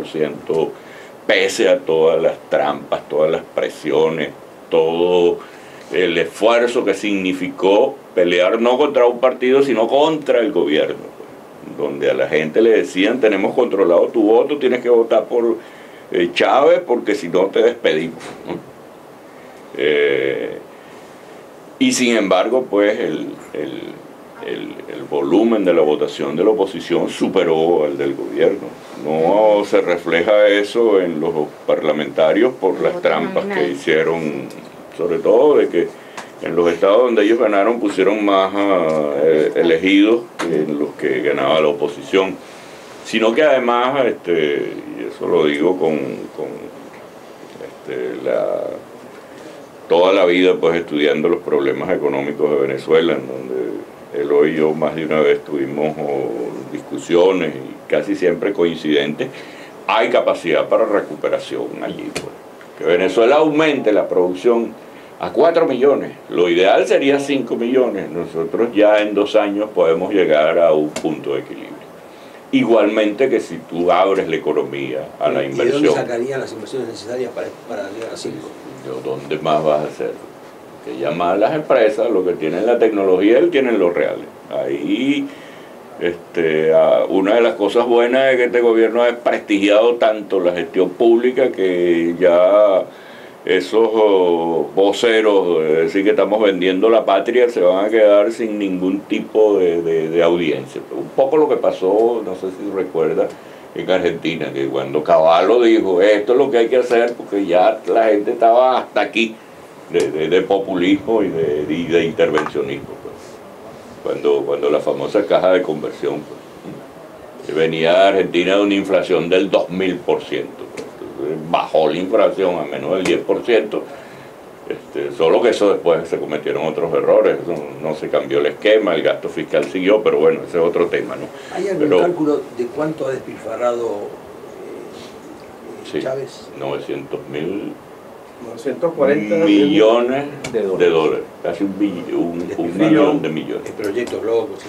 4%, pese a todas las trampas, todas las presiones, todo el esfuerzo que significó pelear no contra un partido, sino contra el gobierno, pues, donde a la gente le decían: tenemos controlado tu voto, tienes que votar por Chávez porque si no te despedimos, ¿no? Y sin embargo, pues el volumen de la votación de la oposición superó al del gobierno. No se refleja eso en los parlamentarios por las trampas que hicieron, sobre todo de que en los estados donde ellos ganaron pusieron más elegidos que en los que ganaba la oposición, sino que además, y eso lo digo con toda la vida pues estudiando los problemas económicos de Venezuela, en donde él y yo más de una vez tuvimos discusiones y casi siempre coincidentes, hay capacidad para recuperación allí, pues. Que Venezuela aumente la producción a 4 millones, lo ideal sería 5 millones, nosotros ya en 2 años podemos llegar a un punto de equilibrio. Igualmente que si tú abres la economía a la inversión. ¿Y de dónde sacarían las inversiones necesarias para llegar a 5? ¿Dónde más vas a hacer? Que llaman a las empresas, lo que tienen la tecnología, él tienen los reales. Ahí, una de las cosas buenas es que este gobierno ha desprestigiado tanto la gestión pública que ya esos voceros de decir que estamos vendiendo la patria se van a quedar sin ningún tipo de audiencia. Un poco lo que pasó, no sé si recuerda, en Argentina, que cuando Cavallo dijo esto es lo que hay que hacer porque ya la gente estaba hasta aquí de populismo y de intervencionismo, pues. Cuando la famosa caja de conversión, pues, venía de Argentina de una inflación del 2000%, pues. Bajó la inflación a menos del 10%, solo que eso después se cometieron otros errores, no se cambió el esquema, el gasto fiscal siguió, pero bueno, ese es otro tema, ¿no? ¿Hay algún cálculo de cuánto ha despilfarrado Chávez? 940 millones de dólares, casi un millón de millones. Proyectos locos,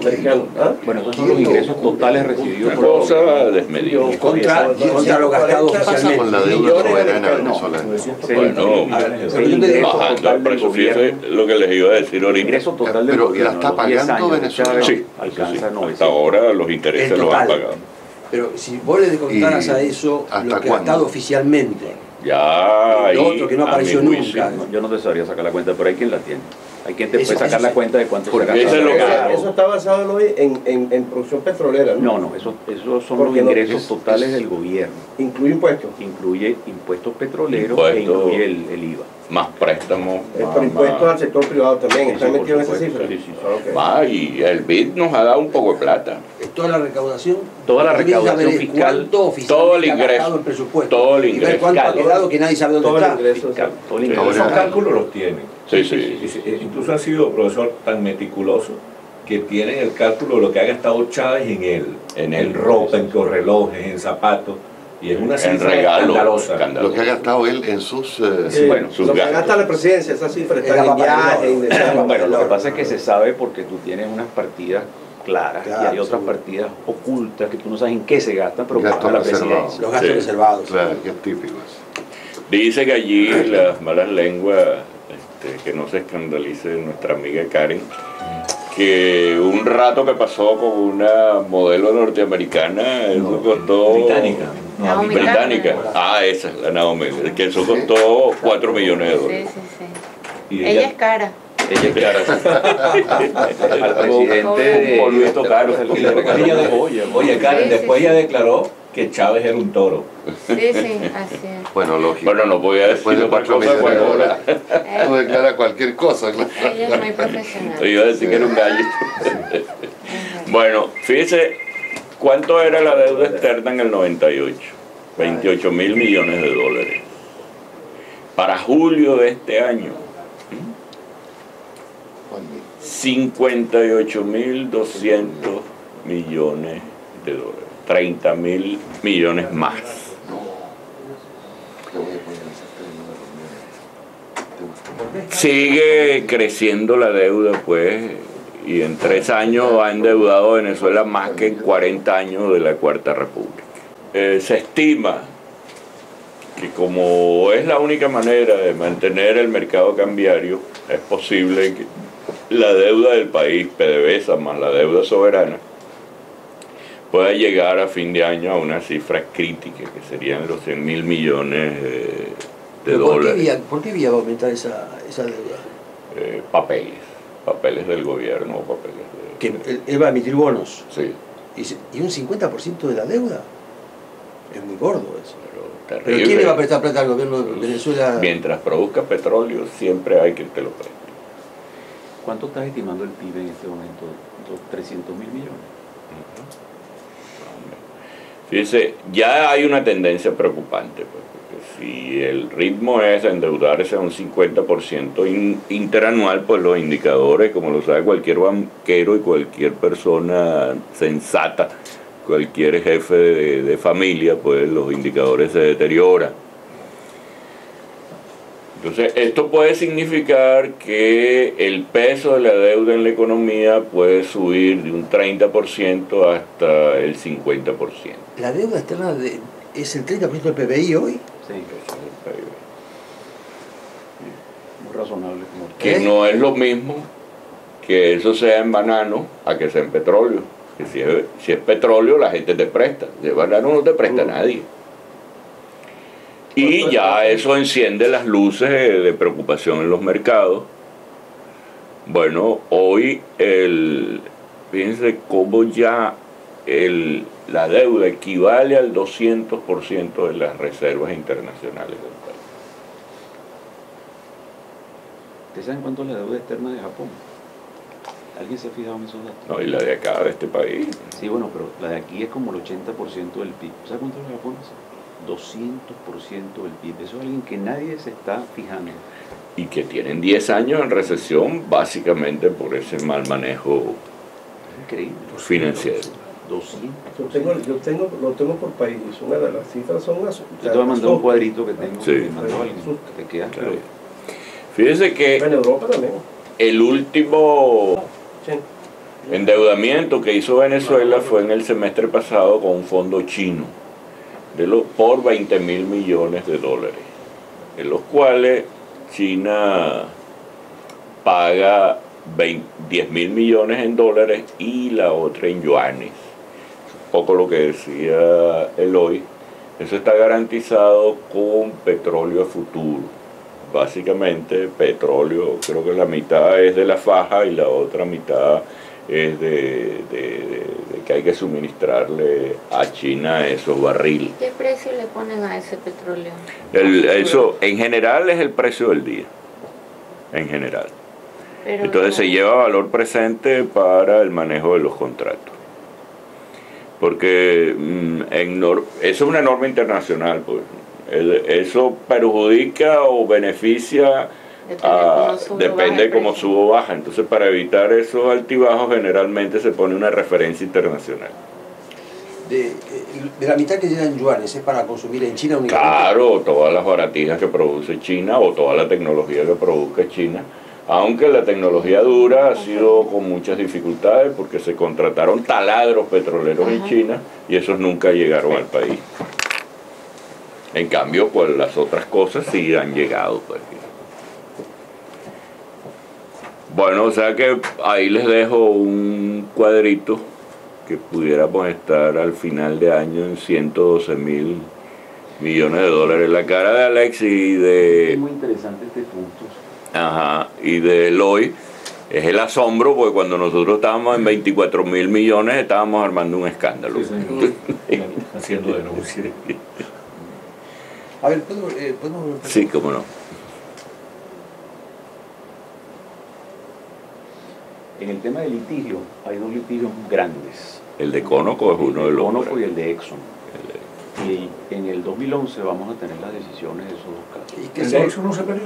americanos. ¿Ah? Bueno, esos son los ingresos totales recibidos por cosa desmedida. Contra lo gastado oficialmente. Con la deuda soberana venezolana. Bueno, bajando el precio, fíjese lo que les iba a decir ahorita. Ingreso total del Pero gobierno, la está pagando Venezuela. Sí, alcanza 900. hasta ahora los intereses los han pagado. Pero si vos le contaras a eso lo que ha gastado oficialmente, ya lo otro que no apareció nunca. Yo no te sabría sacar la cuenta, pero hay quien la tiene. Hay quien te puede sacar la cuenta de cuánto se gasta. Eso está basado en producción petrolera, ¿no? No, esos son los ingresos totales del gobierno. ¿Incluye impuestos? Incluye impuestos petroleros e incluye el IVA. Más préstamos. Pero impuestos al sector privado también, ¿están metidos en esa cifra? Sí. Okay. Y el BID nos ha dado un poco de plata. Toda la recaudación. Toda la recaudación fiscal. Todo el ingreso. El presupuesto. Todo el ingreso. Y ver cuánto ha quedado que nadie sabe dónde está. Todo el ingreso. Esos cálculos los tienen. Sí. Incluso han sido, profesor, tan meticulosos que tienen el cálculo de lo que ha gastado Chávez en ropa, en relojes, en zapatos. Y es una cifra escandalosa. Lo que ha gastado él en sus... sus lo que gasta la presidencia, esa cifra está en viajes. Bueno, lo que pasa es que se sabe porque tú tienes unas partidas claras y hay otras partidas ocultas que tú no sabes en qué se gastan, pero gastos para la presidencia. Los gastos reservados. Claro, que es típico. Dice que allí las malas lenguas, que no se escandalice nuestra amiga Karen, que un rato que pasó con una modelo norteamericana, eso costó... Británica. Esa es la Naomi, que eso costó 4 millones de dólares. Sí. Ella es cara. Ella es cara. Al presidente polvito caro. Oye, Karen, después ella declaró que Chávez era un toro. Sí, así es. Bueno, lógico. Bueno, no voy a decir otra cosa. Tú declaras cualquier cosa. Claro. Ella es muy profesional. Iba a decir que era un gallo. Bueno, fíjese, ¿cuánto era la deuda externa en el 98? 28 mil millones de dólares. Para julio de este año, 58.200 millones de dólares. 30.000 millones más. Sigue creciendo la deuda, pues, y en 3 años ha endeudado Venezuela más que en 40 años de la Cuarta República. se estima que como es la única manera de mantener el mercado cambiario, es posible que la deuda del país, PDVSA más la deuda soberana, pueda llegar a fin de año a una cifra crítica, que serían los 100.000 millones de dólares. ¿Por qué vía va a aumentar esa deuda? Papeles del gobierno, papeles de... Que él va a emitir bonos. Sí. ¿Y un 50% de la deuda? Es muy gordo eso. Pero ¿quién le va a prestar plata al gobierno de Venezuela? Mientras produzca petróleo, siempre hay quien te lo preste. ¿Cuánto estás estimando el PIB en este momento? ¿300.000 millones? Fíjese, ya hay una tendencia preocupante, pues, porque si el ritmo es endeudarse a un 50% interanual, pues los indicadores, como lo sabe cualquier banquero y cualquier persona sensata, cualquier jefe de familia, pues los indicadores se deterioran. Entonces, esto puede significar que el peso de la deuda en la economía puede subir de un 30% hasta el 50%. ¿La deuda externa es el 30% del PBI hoy? Sí, muy razonable. Que no es lo mismo que eso sea en banano a que sea en petróleo. Que si es petróleo, la gente te presta. De banano no te presta nadie. Y ya eso enciende las luces de preocupación en los mercados. Bueno, hoy fíjense cómo ya la deuda equivale al 200% de las reservas internacionales del país. ¿Ustedes saben cuánto es la deuda externa de Japón? ¿Alguien se ha fijado en esos datos? No, y la de acá, de este país. Sí, bueno, pero la de aquí es como el 80% del PIB. ¿Sabes cuánto es la de Japón? 200% del PIB. Eso es alguien que nadie se está fijando. Y que tienen 10 años en recesión básicamente por ese mal manejo financiero. 200. Yo tengo por país. Una de las cifras son unas. Yo te voy a mandar un cuadrito que tengo. Sí. Que mandó alguien, que te queda claro. Fíjese que en Europa también. El último endeudamiento que hizo Venezuela fue en el semestre pasado con un fondo chino por 20.000 millones de dólares, en los cuales China paga 10.000 millones en dólares y la otra en yuanes. Un poco lo que decía Eloy, eso está garantizado con petróleo a futuro. Básicamente petróleo, creo que la mitad es de la faja y la otra mitad es de que hay que suministrarle a China esos barriles. ¿Qué precio le ponen a ese petróleo? Eso en general es el precio del día, en general. Pero entonces se lleva valor presente para el manejo de los contratos. Porque eso es una norma internacional, pues. Eso perjudica o beneficia, depende de cómo sube o baja. Entonces, para evitar esos altibajos, generalmente se pone una referencia internacional. De la mitad que llegan yuanes, ¿es para consumir en China únicamente? Claro, todas las baratijas que produce China o toda la tecnología que produzca China. Aunque la tecnología dura ha sido con muchas dificultades porque se contrataron taladros petroleros en China y esos nunca llegaron al país. En cambio, pues las otras cosas sí han llegado. Pues. Bueno, o sea que ahí les dejo un cuadrito que pudiéramos estar al final de año en 112.000 millones de dólares. La cara de Alex y de... Es muy interesante este punto. Ajá, y de Eloy es el asombro, porque cuando nosotros estábamos en 24.000 millones estábamos armando un escándalo. Sí, haciendo denuncias. A ver, ¿podemos...? Sí, cómo no. En el tema de litigio, hay dos litigios grandes. El de Conoco es uno de los... El de Conoco y el de Exxon. Y en el 2011 vamos a tener las decisiones de esos dos casos. ¿Y qué de Exxon no se perdió?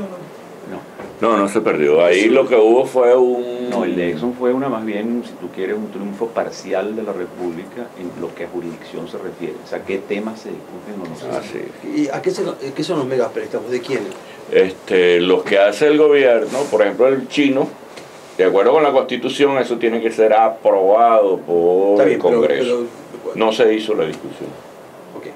No se perdió. Ahí lo que hubo fue un... No, el de Exxon fue más bien, si tú quieres, un triunfo parcial de la República en lo que a jurisdicción se refiere. O sea, qué temas se discuten o no se discuten. Sí. ¿Y a qué son los megapréstamos? ¿De quiénes? Los que hace el gobierno, por ejemplo el chino, de acuerdo con la Constitución, eso tiene que ser aprobado por el Congreso. No se hizo la discusión. Okay.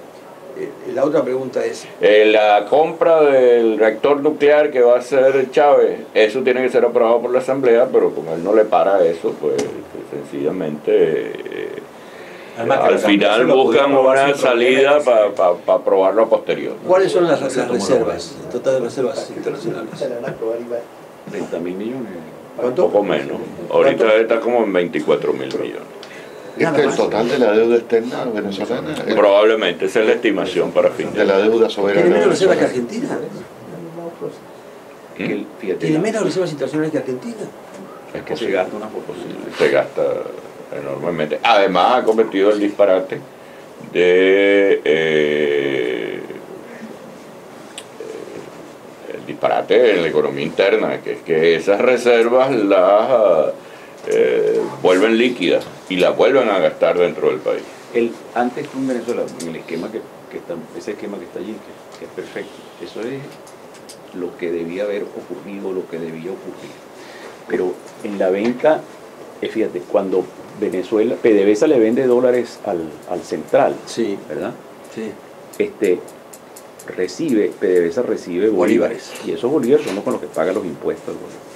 La otra pregunta es... La compra del reactor nuclear que va a hacer Chávez, eso tiene que ser aprobado por la Asamblea, pero como él no le para eso, pues sencillamente al final buscan una salida para aprobarlo a posterior. ¿Cuáles son las reservas, el total de reservas internacionales? 30.000 millones. ¿Cuánto? Un poco menos. Ahorita está como en 24.000 millones. ¿Este es el total de la deuda externa venezolana? Probablemente, esa es la estimación para fin de la deuda soberana. ¿Tiene menos reservas que Argentina? ¿Tiene menos reservas internacionales que Argentina? Es que se gasta una proporción. Se gasta enormemente. Además ha cometido el disparate de el disparate en la economía interna, que es que esas reservas las vuelven líquidas y las vuelven a gastar dentro del país. Antes en Venezuela, en el esquema ese esquema que está allí, que es perfecto, eso es lo que debía haber ocurrido, lo que debía ocurrir. Pero en la venta, fíjate, cuando Venezuela, PDVSA le vende dólares al central, sí, ¿verdad? Sí. PDVSA recibe bolívares, y esos bolívares son los con los que paga los impuestos al gobierno.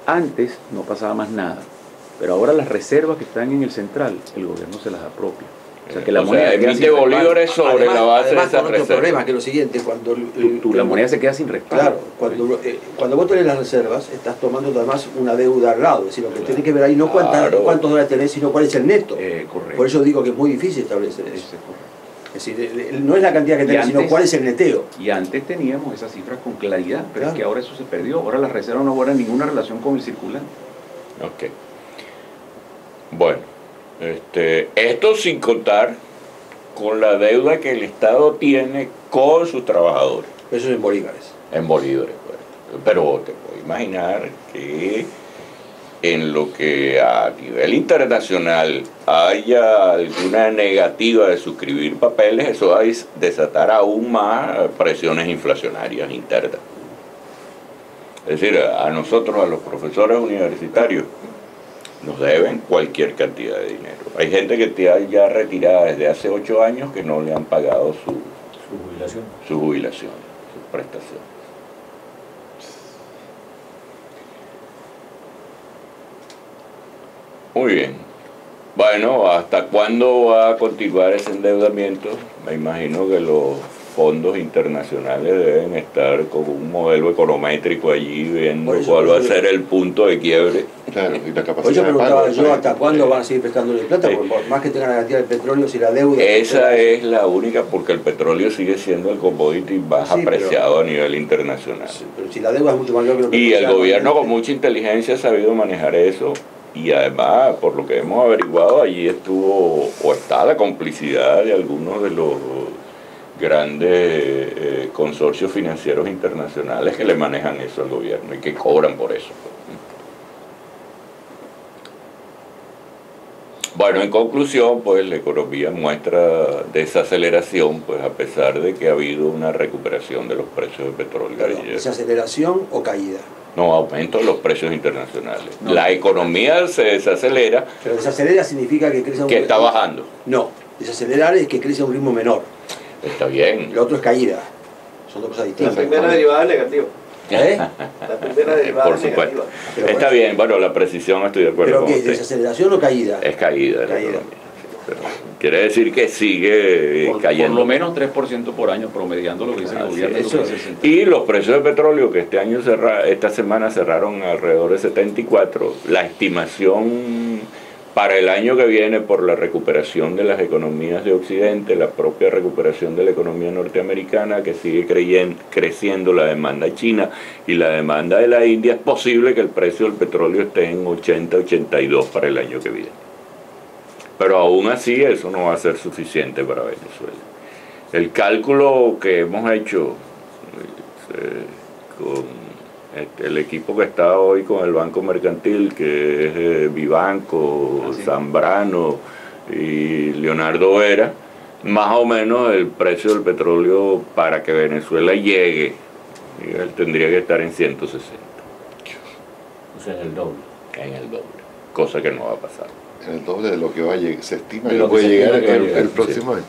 Antes no pasaba más nada, pero ahora las reservas que están en el central, el gobierno se las apropia. O sea, que la moneda emite bolívares sobre la base de esa reserva. Otro problema, que es lo siguiente, cuando la moneda se queda sin respaldo. Claro, cuando vos tenés las reservas, estás tomando además una deuda al lado. Es decir, lo que tenés que ver ahí no cuántos dólares tenés, sino cuál es el neto. Correcto. Por eso digo que es muy difícil establecer eso. Es decir, no es la cantidad que tenés, sino cuál es el neteo. Y antes teníamos esas cifras con claridad, pero claro, es que ahora eso se perdió. Ahora las reservas no guardan ninguna relación con el circulante. Ok. Bueno, esto sin contar con la deuda que el Estado tiene con sus trabajadores. Eso es en bolívares. En bolívares, pues. Pero te puedo imaginar que en lo que a nivel internacional haya alguna negativa de suscribir papeles, eso va a desatar aún más presiones inflacionarias internas. Es decir, a nosotros, a los profesores universitarios, nos deben cualquier cantidad de dinero. Hay gente que está ya retirada desde hace 8 años que no le han pagado su jubilación, su prestación. Muy bien. Bueno, ¿hasta cuándo va a continuar ese endeudamiento? Me imagino que los fondos internacionales deben estar con un modelo econométrico allí viendo cuál va a ser el punto de quiebre. Claro, y la capacidad. Por eso preguntaba yo hasta cuándo van a seguir prestándole plata, porque por más que tengan la cantidad de petróleo, si la deuda... Esa es la única, porque el petróleo sigue siendo el commodity más apreciado a nivel internacional. Sí, pero si la deuda es mucho mayor que lo que... Y el gobierno con mucha inteligencia ha sabido manejar eso. Y además, por lo que hemos averiguado, allí estuvo o está la complicidad de algunos de los grandes consorcios financieros internacionales que le manejan eso al gobierno y que cobran por eso. Bueno, en conclusión, pues la economía muestra desaceleración, pues a pesar de que ha habido una recuperación de los precios del petróleo. ¿Desaceleración o caída? No, aumento de los precios internacionales. No, la economía se desacelera. Pero desacelera significa que crece a un ritmo... Que está bajando. No, desacelerar es que crece a un ritmo menor. Está bien. Lo otro es caída. Son dos cosas distintas. La primera derivada es negativa. La primera derivada es negativa. Pero está bien, bueno, la precisión estoy de acuerdo con usted. usted. ¿Desaceleración o caída? Es caída. Pero quiere decir que sigue cayendo. Por lo menos 3% por año, promediando lo que dice el gobierno. Y los precios de petróleo que esta semana cerraron alrededor de 74, la estimación para el año que viene por la recuperación de las economías de Occidente, la propia recuperación de la economía norteamericana, que sigue creciendo la demanda china y la demanda de la India, es posible que el precio del petróleo esté en 80, 82 para el año que viene. Pero aún así eso no va a ser suficiente para Venezuela. El cálculo que hemos hecho con el equipo que está hoy con el Banco Mercantil, que es Vivanco, Zambrano y Leonardo Vera, más o menos el precio del petróleo para que Venezuela llegue, él tendría que estar en 160. O sea, en el doble. En el doble, cosa que no va a pasar. En el doble de lo que se estima que puede llegar el próximo año.